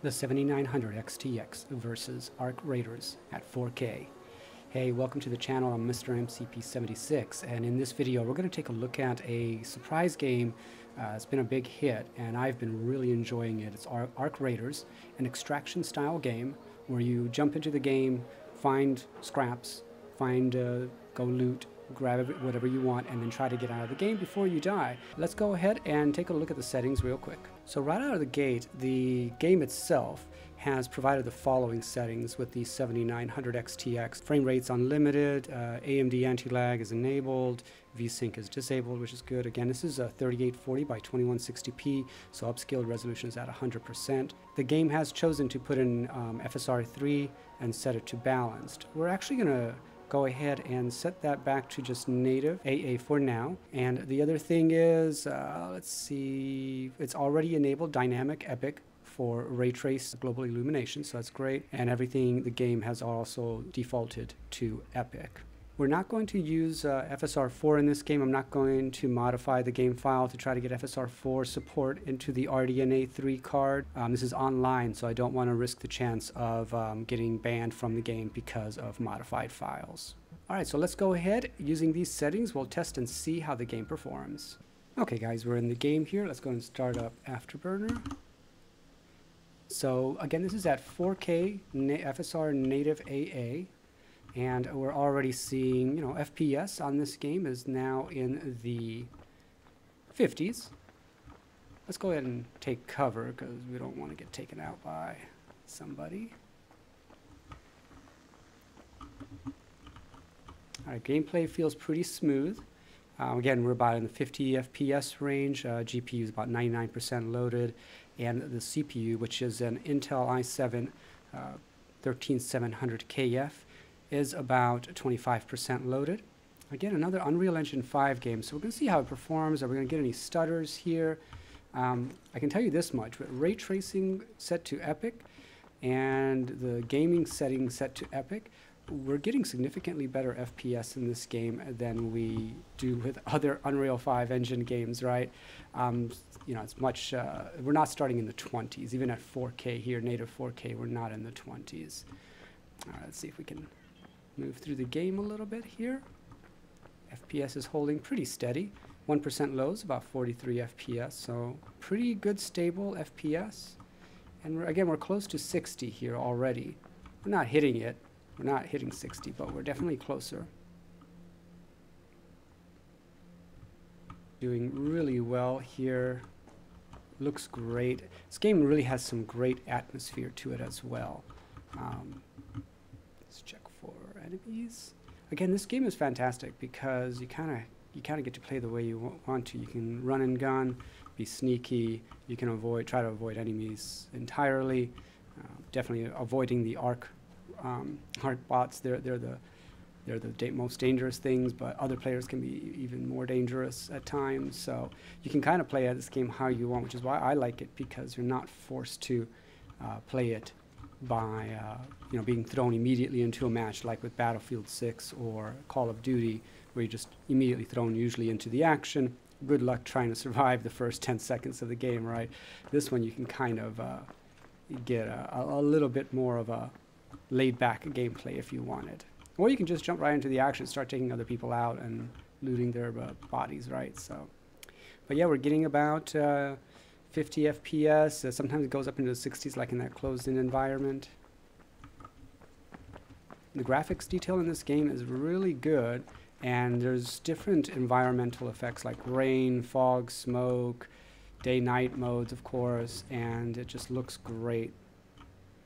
the 7900 XTX versus ARC Raiders at 4K. Hey, welcome to the channel. I'm Mr. MCP76, and in this video we're going to take a look at a surprise game. It's been a big hit and I've been really enjoying it. It's ARC Raiders, an extraction style game where you jump into the game, find scraps, go loot, grab whatever you want, and then try to get out of the game before you die. Let's go ahead and take a look at the settings real quick. So right out of the gate, the game itself has provided the following settings with the 7900 XTX. Frame rate's unlimited, AMD anti-lag is enabled, VSync is disabled, which is good. Again, this is a 3840 by 2160p, so upscaled resolution is at 100%. The game has chosen to put in FSR 3 and set it to balanced. We're actually going to go ahead and set that back to just native AA for now. And the other thing is, let's see, it's already enabled dynamic epic for ray trace global illumination, so that's great. And everything, the game has also defaulted to epic. We're not going to use FSR 4 in this game. I'm not going to modify the game file to try to get FSR 4 support into the RDNA 3 card. This is online, so I don't want to risk the chance of getting banned from the game because of modified files. Alright, so let's go ahead. Using these settings, we'll test and see how the game performs. Okay guys, we're in the game here. Let's go and start up Afterburner. So again, this is at 4K FSR native AA. And we're already seeing, FPS on this game is now in the 50s. Let's go ahead and take cover because we don't want to get taken out by somebody. Alright, gameplay feels pretty smooth. Again, we're about in the 50 FPS range. GPU is about 99% loaded. And the CPU, which is an Intel i7 13700KF, is about 25% loaded. Again, another Unreal Engine 5 game, so we're going to see how it performs. Are we going to get any stutters here? I can tell you this much, with ray tracing set to epic and the gaming settings set to epic, we're getting significantly better FPS in this game than we do with other Unreal 5 engine games, right? It's much, we're not starting in the 20s. Even at 4K here, native 4K, we're not in the 20s. All right, let's see if we can move through the game a little bit here. FPS is holding pretty steady. 1% lows, about 43 FPS, so pretty good stable FPS. And we're close to 60 here already. We're not hitting it. We're not hitting 60, but we're definitely closer. Doing really well here. Looks great. This game really has some great atmosphere to it as well. Let's check for enemies. Again, this game is fantastic because you kind of get to play the way you want to. You can run and gun, be sneaky. You can try to avoid enemies entirely. Definitely avoiding the arc bots. They're the most dangerous things, but other players can be even more dangerous at times. So you can kind of play this game how you want, which is why I like it, because you're not forced to play it by being thrown immediately into a match like with Battlefield 6 or Call of Duty, where you're just immediately thrown usually into the action. Good luck trying to survive the first 10 seconds of the game, right? This one you can kind of get a little bit more of a laid-back gameplay if you wanted. Or you can just jump right into the action, start taking other people out and looting their bodies, right? So, but yeah, we're getting about 50 FPS. Sometimes it goes up into the 60s, like in that closed-in environment. The graphics detail in this game is really good, and there's different environmental effects like rain, fog, smoke, day-night modes, of course, and it just looks great,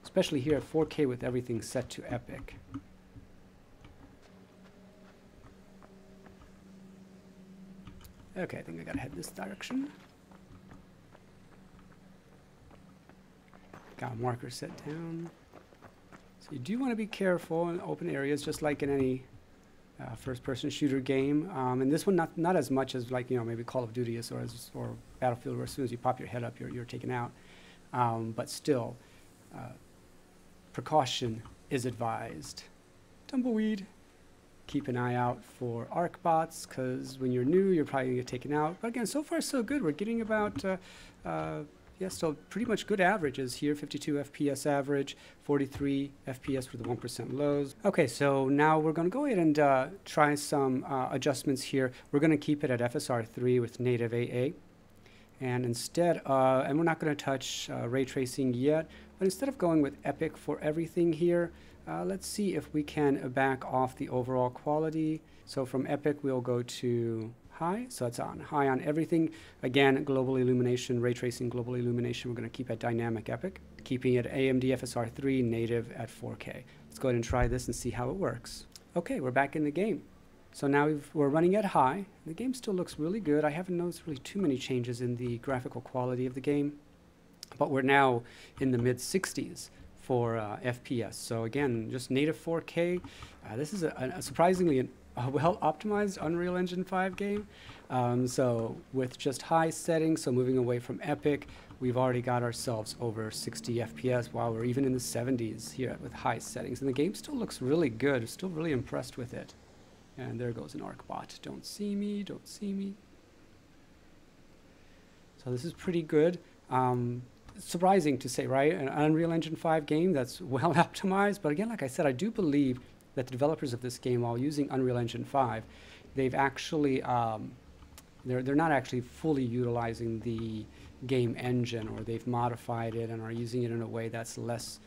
especially here at 4K with everything set to epic. Okay, I think I gotta head this direction. Got a marker set down. So you do want to be careful in open areas, just like in any first-person shooter game. And this one, not as much as like maybe Call of Duty is, or Battlefield, where as soon as you pop your head up, you're taken out. But still, precaution is advised. Tumbleweed. Keep an eye out for arc bots, because when you're new, you're probably going to get taken out. But again, so far so good. We're getting about Yeah, so pretty much good averages here, 52 FPS average, 43 FPS for the 1% lows. Okay, so now we're going to go ahead and try some adjustments here. We're going to keep it at FSR3 with native AA. And instead, and we're not going to touch ray tracing yet, but instead of going with Epic for everything here, let's see if we can back off the overall quality. So from Epic, we'll go to high, so it's on high on everything. Again, global illumination, ray tracing, global illumination, we're going to keep at dynamic Epic, keeping it AMD FSR3 native at 4K. Let's go ahead and try this and see how it works. Okay, we're back in the game. So now we're running at high. The game still looks really good. I haven't noticed really too many changes in the graphical quality of the game, but we're now in the mid 60s for FPS. So again, just native 4K. This is a surprisingly a well-optimized Unreal Engine 5 game. So with just high settings, so moving away from Epic, we've already got ourselves over 60 FPS while we're even in the 70s here with high settings. And the game still looks really good. I'm still really impressed with it. And there goes an ArcBot. Don't see me, don't see me. So this is pretty good. Surprising to say, right? An Unreal Engine 5 game that's well optimized. But again, like I said, I do believe that the developers of this game, while using Unreal Engine 5, they've actually, they're not actually fully utilizing the game engine, or they've modified it and are using it in a way that's less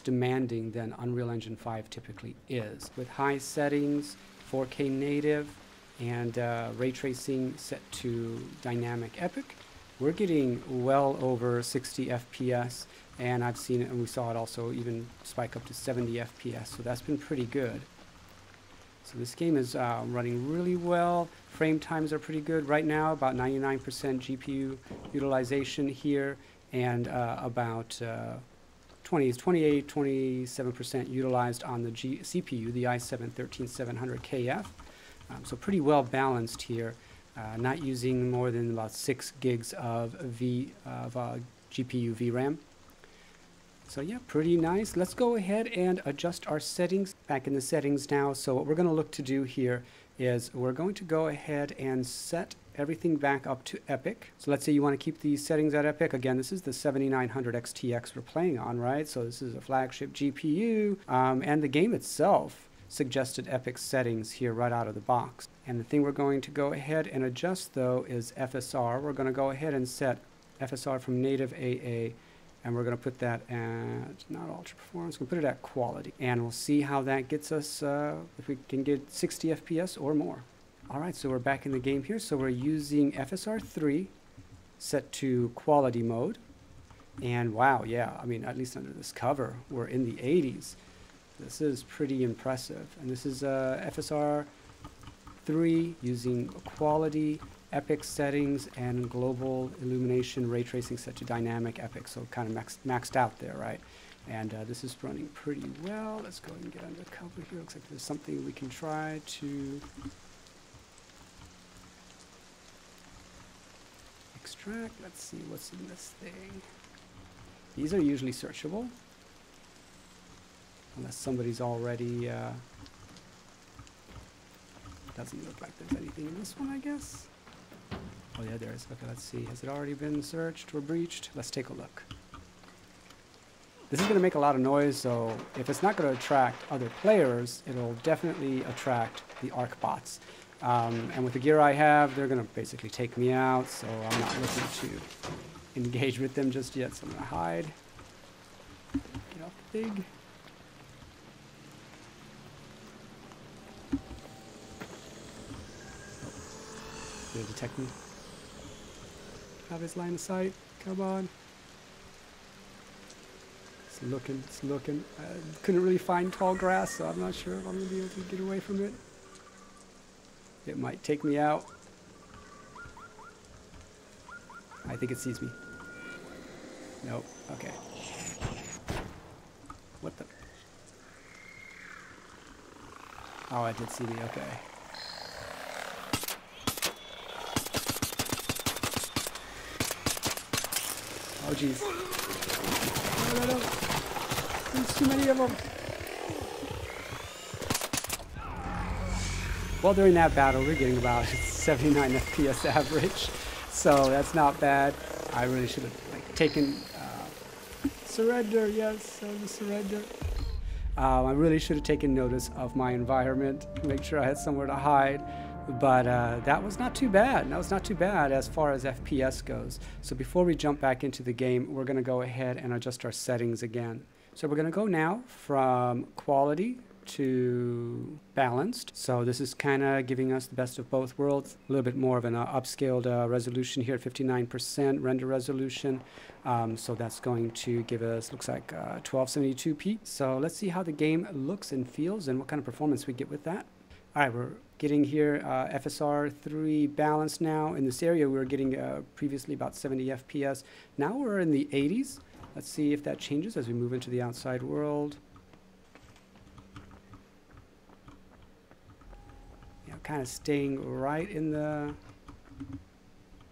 demanding than Unreal Engine 5 typically is. With high settings, 4K native, and ray tracing set to dynamic Epic, we're getting well over 60 FPS, and I've seen it, and we saw it also even spike up to 70 FPS, so that's been pretty good. So this game is running really well. Frame times are pretty good right now, about 99% GPU utilization here, and about 27% utilized on the CPU, the i7-13700KF. So pretty well balanced here, not using more than about 6 gigs of GPU VRAM. So yeah, pretty nice. Let's go ahead and adjust our settings. Back in the settings now. So what we're going to look to do here is we're going to go ahead and set everything back up to Epic. So let's say you want to keep these settings at Epic. Again, this is the 7900 XTX we're playing on, right? So this is a flagship GPU, and the game itself suggested Epic settings here right out of the box. And the thing we're going to go ahead and adjust, though, is FSR. We're going to go ahead and set FSR from native AA, and we're going to put that at, not ultra performance, we'll put it at quality. And we'll see how that gets us, if we can get 60 FPS or more. All right, so we're back in the game here. So we're using FSR3 set to quality mode. And wow, yeah, I mean, at least under this cover, we're in the 80s. This is pretty impressive. And this is FSR3 using quality, Epic settings, and global illumination ray tracing set to dynamic Epic. So kind of maxed out there, right? And this is running pretty well. Let's go ahead and get under cover here. Looks like there's something we can try to extract. Let's see what's in this thing. These are usually searchable, unless somebody's already, doesn't look like there's anything in this one, I guess. Oh yeah, there is. Okay, let's see. Has it already been searched or breached? Let's take a look. This is going to make a lot of noise, so if it's not going to attract other players, it'll definitely attract the ArcBots. And with the gear I have, they're going to basically take me out, so I'm not looking to engage with them just yet, so I'm going to hide. Get off the pig. Did it detect me? Have his line of sight. Come on. It's looking, it's looking. I couldn't really find tall grass, so I'm not sure if I'm going to be able to get away from it. It might take me out. I think it sees me. Nope. Okay. What the? Oh, it did see me. Okay. Oh, jeez. No. There's too many of them. Well, during that battle, we're getting about 79 FPS average, so that's not bad. I really should have like taken surrender. Yes, surrender. I really should have taken notice of my environment, make sure I had somewhere to hide. But that was not too bad. That was not too bad as far as FPS goes. So before we jump back into the game, we're going to go ahead and adjust our settings again. So we're going to go now from quality to balanced. So this is kind of giving us the best of both worlds. A little bit more of an upscaled resolution here at 59% render resolution. So that's going to give us, looks like 1272p. So let's see how the game looks and feels and what kind of performance we get with that. All right, we're getting here FSR 3 balanced now. In this area, we were getting previously about 70 FPS. Now we're in the 80s. Let's see if that changes as we move into the outside world. Kind of staying right in the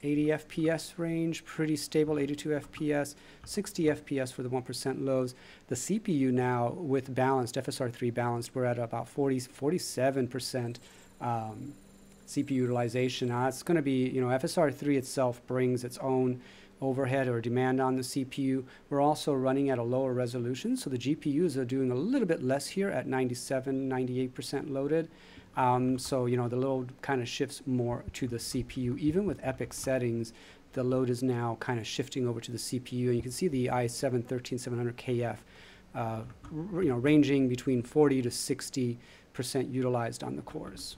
80 FPS range, pretty stable, 82 FPS, 60 FPS for the 1% lows. The CPU now with balanced, FSR 3 balanced, we're at about 47% CPU utilization. Now it's going to be, you know, FSR 3 itself brings its own overhead or demand on the CPU. We're also running at a lower resolution, so the GPUs are doing a little bit less here at 97, 98% loaded. So, you know, the load kind of shifts more to the CPU. Even with epic settings, the load is now kind of shifting over to the CPU. And you can see the i7-13700KF, you know, ranging between 40 to 60% utilized on the cores.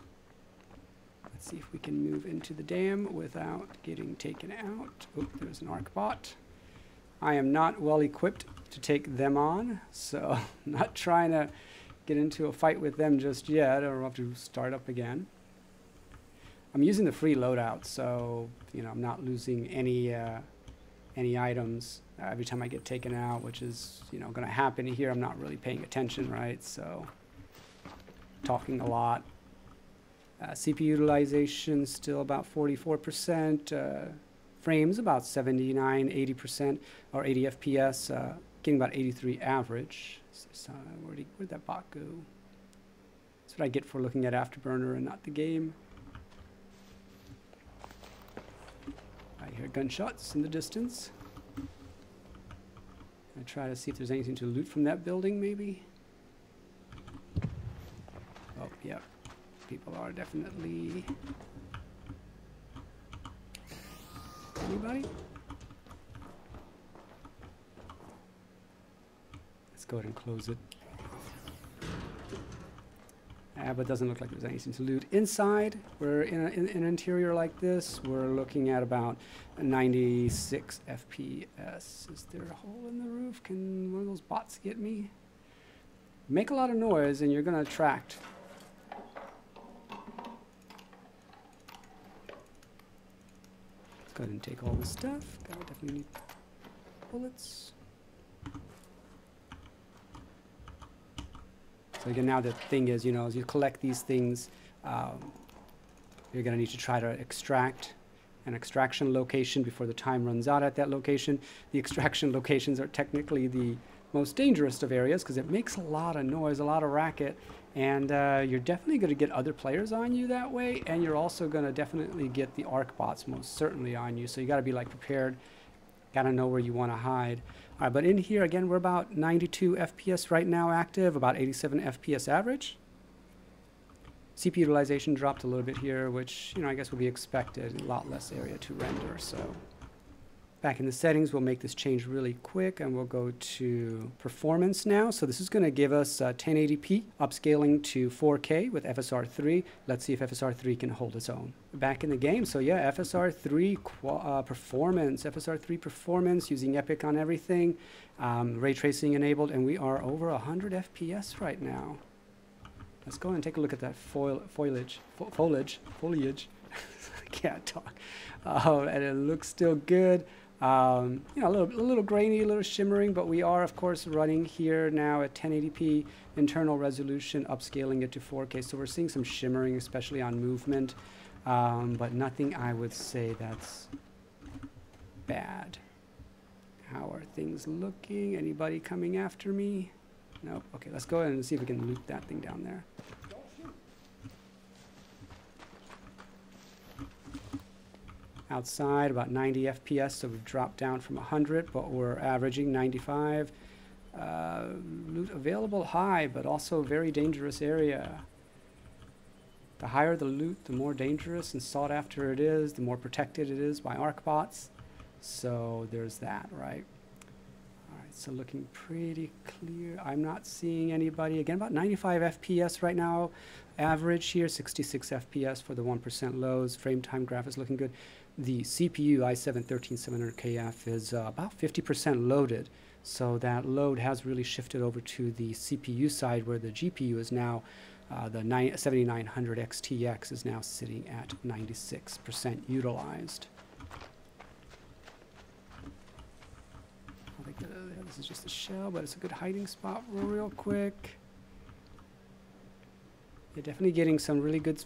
Let's see if we can move into the dam without getting taken out. Oh, there's an arc bot. I am not well equipped to take them on, so I'm not trying to get into a fight with them just yet, or I'll have to start up again. I'm using the free loadout, so you know I'm not losing any items every time I get taken out, which is going to happen here. I'm not really paying attention, right? So talking a lot. CPU utilization still about 44%. Frames about 79, 80% or 80 FPS. Getting about 83 average. So, where'd that bot go? That's what I get for looking at Afterburner and not the game. I hear gunshots in the distance. I try to see if there's anything to loot from that building, maybe. Oh, yeah. People are definitely... Anybody? Go ahead and close it. But it doesn't look like there's anything to loot. Inside, we're in an interior like this. We're looking at about 96 FPS. Is there a hole in the roof? Can one of those bots get me? Make a lot of noise and you're going to attract. Let's go ahead and take all this stuff. I definitely need bullets. So again, now the thing is, as you collect these things, you're going to need to try to extract an extraction location before the time runs out at that location. The extraction locations are technically the most dangerous of areas because it makes a lot of noise, a lot of racket, and you're definitely going to get other players on you that way, and you're also going to definitely get the arc bots most certainly on you. So you got to be like prepared, got to know where you want to hide. All right, but in here, again, we're about 92 FPS right now active, about 87 FPS average. CPU utilization dropped a little bit here, which, I guess would be expected. A lot less area to render, so. Back in the settings, we'll make this change really quick, and we'll go to performance now. So this is going to give us 1080p, upscaling to 4K with FSR 3. Let's see if FSR 3 can hold its own. Back in the game, so yeah, FSR 3 performance, FSR 3 performance using Epic on everything, ray tracing enabled, and we are over 100 FPS right now. Let's go and take a look at that foliage. I can't talk. And it looks still good. A little grainy, a little shimmering, but we are, of course, running here now at 1080p internal resolution, upscaling it to 4K. So we're seeing some shimmering, especially on movement, but nothing I would say that's bad. How are things looking? Anybody coming after me? Nope. Okay, let's go ahead and see if we can loot that thing down there. outside, about 90 FPS, so we've dropped down from 100, but we're averaging 95. Loot available high, but also very dangerous area. The higher the loot, the more dangerous and sought after it is, the more protected it is by ARC bots. So there's that, right? All right, so looking pretty clear. I'm not seeing anybody. Again, about 95 FPS right now. Average here, 66 FPS for the 1% lows. Frame time graph is looking good. The CPU i7-13700KF is about 50% loaded. So that load has really shifted over to the CPU side, where the GPU is now, the 7900 XTX is now sitting at 96% utilized. This is just a shell, but it's a good hiding spot real quick. You're definitely getting some really good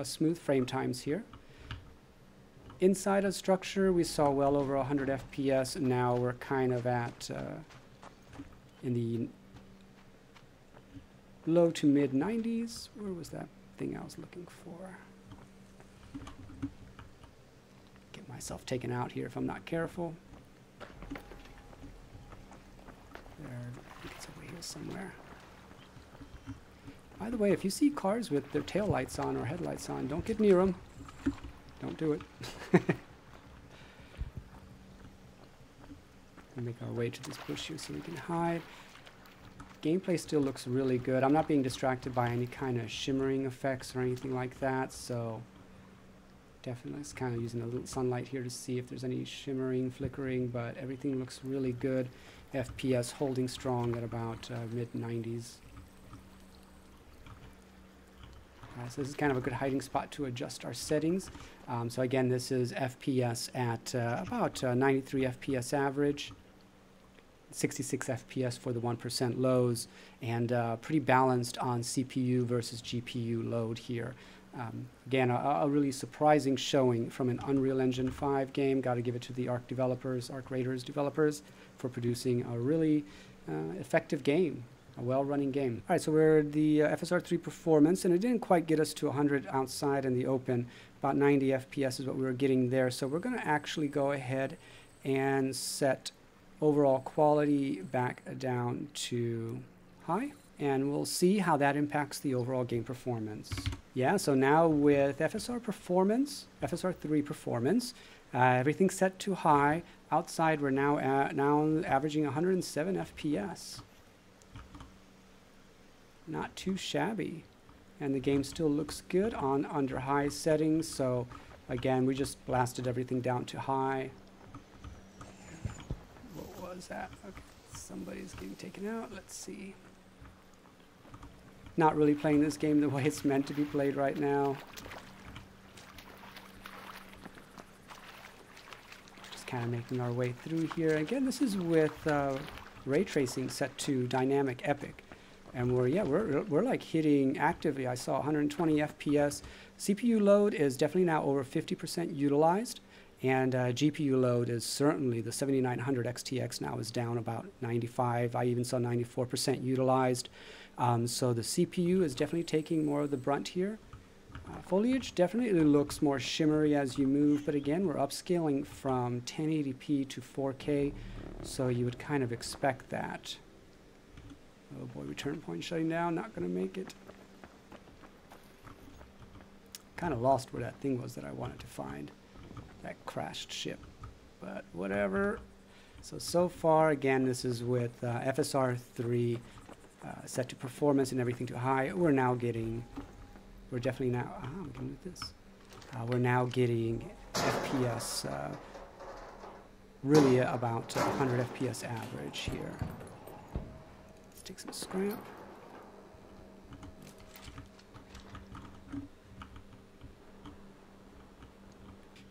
smooth frame times here. Inside a structure, we saw well over 100 FPS. Now we're kind of at in the low to mid 90s. Where was that thing I was looking for? Get myself taken out here if I'm not careful. There, I think it's over here somewhere. By the way, if you see cars with their tail lights on or headlights on, don't get near them. Don't do it. We'll make our way to this bush here so we can hide. Gameplay still looks really good. I'm not being distracted by any kind of shimmering effects or anything like that, so definitely it's kind of using a little sunlight here to see if there's any shimmering, flickering, but everything looks really good. FPS holding strong at about mid-90s. So this is kind of a good hiding spot to adjust our settings. So again, this is FPS at about 93 FPS average, 66 FPS for the 1% lows, and pretty balanced on CPU versus GPU load here. Again, a really surprising showing from an Unreal Engine 5 game. Got to give it to the ARC developers, ARC Raiders developers, for producing a really effective game. A well-running game. All right, so we're the FSR3 performance, and it didn't quite get us to 100 outside in the open. About 90 FPS is what we were getting there. So we're going to actually go ahead and set overall quality back down to high, and we'll see how that impacts the overall game performance. Yeah, so now with FSR performance, FSR3 performance, everything's set to high. Outside, we're now averaging 107 FPS. Not too shabby, and the game still looks good on under high settings. So again, we just blasted everything down to high. What was that? Okay, somebody's getting taken out. Let's see. Not really playing this game the way it's meant to be played right now. Just kind of making our way through here. Again, this is with ray tracing set to dynamic epic. And we're like hitting actively. I saw 120 FPS. CPU load is definitely now over 50% utilized, and GPU load is certainly, the 7900 XTX now is down about 95. I even saw 94% utilized. So the CPU is definitely taking more of the brunt here. Foliage definitely looks more shimmery as you move, but again, we're upscaling from 1080p to 4K, so you would kind of expect that. Oh boy, return point shutting down, not going to make it. Kind of lost where that thing was that I wanted to find. That crashed ship. But whatever. So far, again, this is with FSR3 set to performance and everything to high. We're definitely now, we can do this. We're now getting FPS, really about 100 FPS average here. Take some scrap.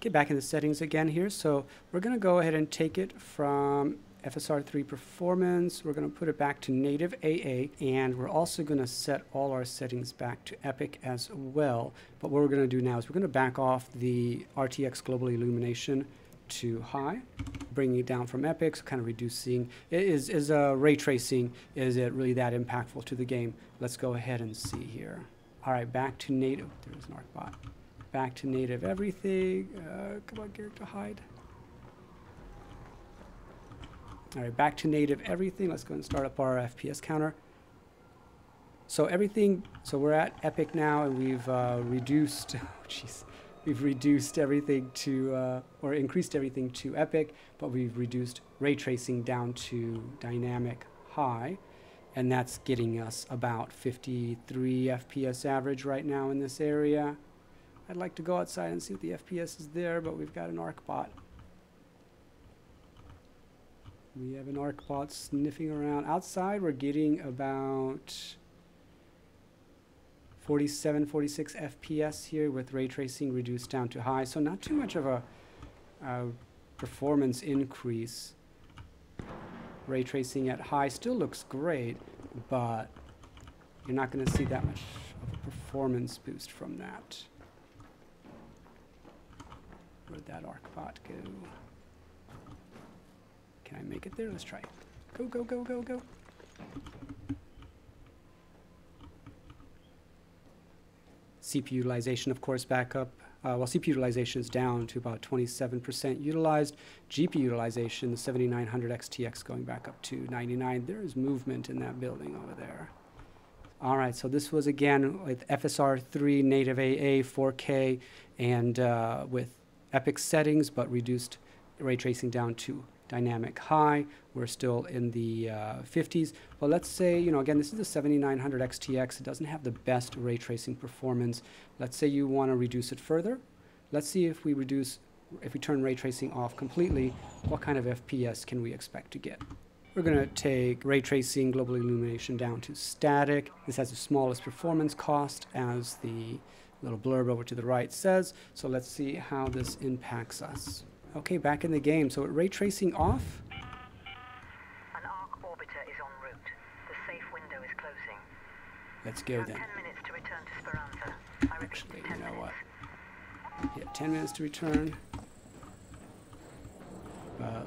Get back in the settings again here. So we're going to go ahead and take it from FSR3 performance. We're going to put it back to native AA, and we're also going to set all our settings back to epic as well. But what we're going to do now is we're going to back off the RTX global illumination to high, bringing it down from epic, so kind of reducing. Is ray tracing, is it really that impactful to the game? Let's go ahead and see here. All right, back to native. There's an ARC bot. back to native everything. Come on, character, hide. All right, back to native everything. Let's go and start up our FPS counter. So everything, so we're at epic now, and we've reduced, we've reduced everything to, or increased everything to epic, but we've reduced ray tracing down to dynamic high, and that's getting us about 53 FPS average right now in this area. I'd like to go outside and see what the FPS is there, but we've got an arc bot. We have an arc bot sniffing around. Outside, we're getting about 47, 46 FPS here with ray tracing reduced down to high. So not too much of a performance increase. Ray tracing at high still looks great, but you're not going to see that much of a performance boost from that. Where'd that arc bot go? Can I make it there? Let's try it. Go, go, go, go, go. CPU utilization, of course, back up. Well, CPU utilization is down to about 27% utilized. GPU utilization, the 7900 XTX going back up to 99. There is movement in that building over there. All right, so this was again with FSR 3, native AA, 4K, and with epic settings, but reduced ray tracing down to dynamic high. We're still in the 50s. But let's say, you know, again, this is a 7900 XTX. It doesn't have the best ray tracing performance. Let's say you want to reduce it further. Let's see if we turn ray tracing off completely, what kind of FPS can we expect to get? We're going to take ray tracing global illumination down to static. This has the smallest performance cost, as the little blurb over to the right says. So let's see how this impacts us. Okay, back in the game. So with ray tracing off. An arc orbiter is en route. The safe window is closing. Let's go then. 10 minutes to return to Speranza. I repeat, Actually, 10 you know minutes. what? Yeah, 10 minutes to return.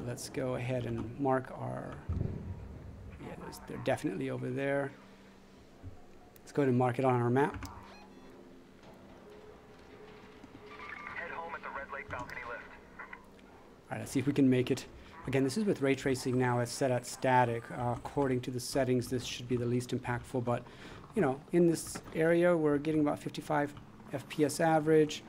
Let's go ahead and mark our. Yeah, they're definitely over there. Let's go ahead and mark it on our map. Head home at the Red Lake balcony lift. All right, let's see if we can make it. Again, this is with ray tracing now. It's set at static. According to the settings, this should be the least impactful. But, you know, in this area, we're getting about 55 FPS average.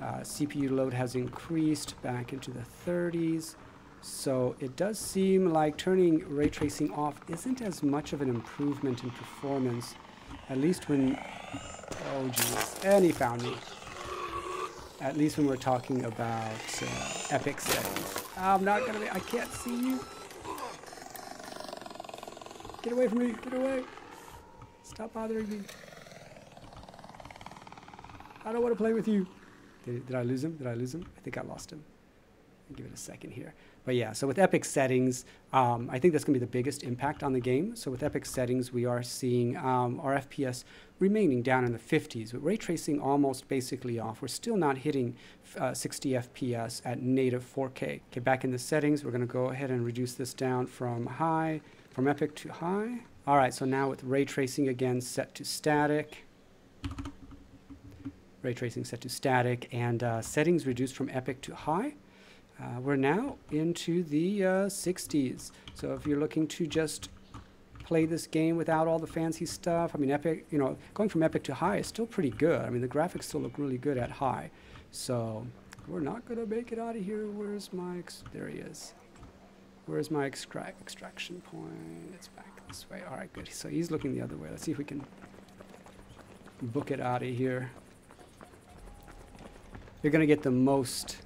CPU load has increased back into the 30s. So it does seem like turning ray tracing off isn't as much of an improvement in performance, at least when, oh geez, and he found me. At least when we're talking about epic settings. I'm not gonna I can't see you. Get away from me, get away. Stop bothering me. I don't want to play with you. Did I lose him? Did I lose him? I think I lost him. I'll give it a second here. But yeah, so with epic settings, I think that's going to be the biggest impact on the game. So with epic settings, we are seeing our FPS remaining down in the 50s, with ray tracing almost basically off. We're still not hitting 60 FPS at native 4K. Okay, back in the settings, we're going to go ahead and reduce this down from epic to high. All right, so now with ray tracing again set to static. Ray tracing set to static, and settings reduced from epic to high. We're now into the 60s. So if you're looking to just play this game without all the fancy stuff, I mean, epic, you know, going from epic to high is still pretty good. I mean, the graphics still look really good at high. So we're not going to make it out of here. Where's my, there he is. Where's my extraction point? It's back this way. All right, good. So he's looking the other way. Let's see if we can book it out of here. You're going to get the most,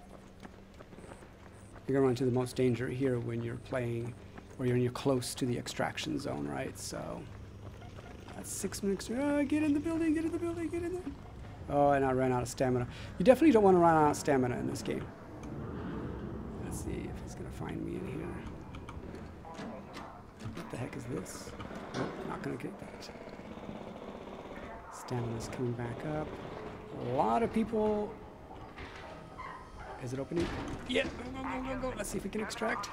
you're going to run into the most danger here when you're playing, or you're close to the extraction zone, right? So that's 6 minutes. Get in the building, get in the building, get in there. Oh, and I ran out of stamina. You definitely don't want to run out of stamina in this game. Let's see if he's going to find me in here. What the heck is this? Nope, not going to get that. Stamina's coming back up. A lot of people. Is it opening? Yeah, go, go, go, go, go. Let's see if we can extract.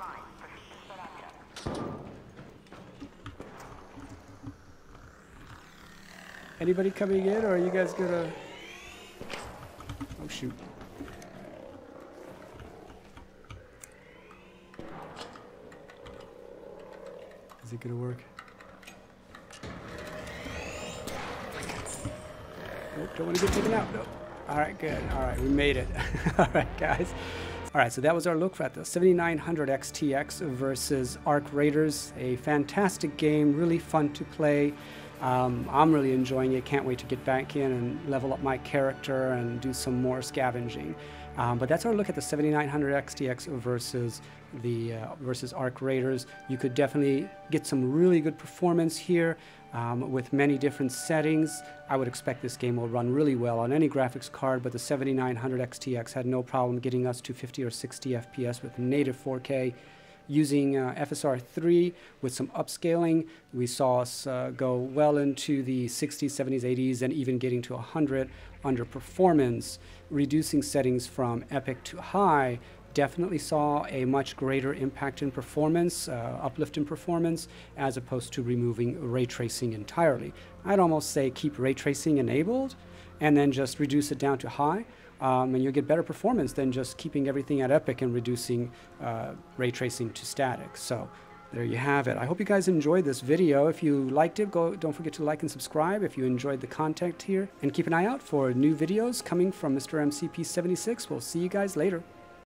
Anybody coming in, or are you guys gonna... Oh, shoot. Is it gonna work? Nope, don't want to get taken out. Nope. All right, good. All right, we made it. All right, guys. All right, so that was our look at the 7900 XTX versus Arc Raiders. A fantastic game, really fun to play. I'm really enjoying it. Can't wait to get back in and level up my character and do some more scavenging. But that's our look at the 7900 XTX versus the Arc Raiders. You could definitely get some really good performance here with many different settings. I would expect this game will run really well on any graphics card, but the 7900 XTX had no problem getting us to 50 or 60 FPS with native 4K. Using FSR 3 with some upscaling, we saw us go well into the 60s, 70s, 80s, and even getting to 100 under performance. Reducing settings from epic to high definitely saw a much greater impact in performance, uplift in performance, as opposed to removing ray tracing entirely. I'd almost say keep ray tracing enabled and then just reduce it down to high. And you'll get better performance than just keeping everything at epic and reducing ray tracing to static. So there you have it. I hope you guys enjoyed this video. If you liked it, don't forget to like and subscribe if you enjoyed the content here. And keep an eye out for new videos coming from Mr. MCP76. We'll see you guys later.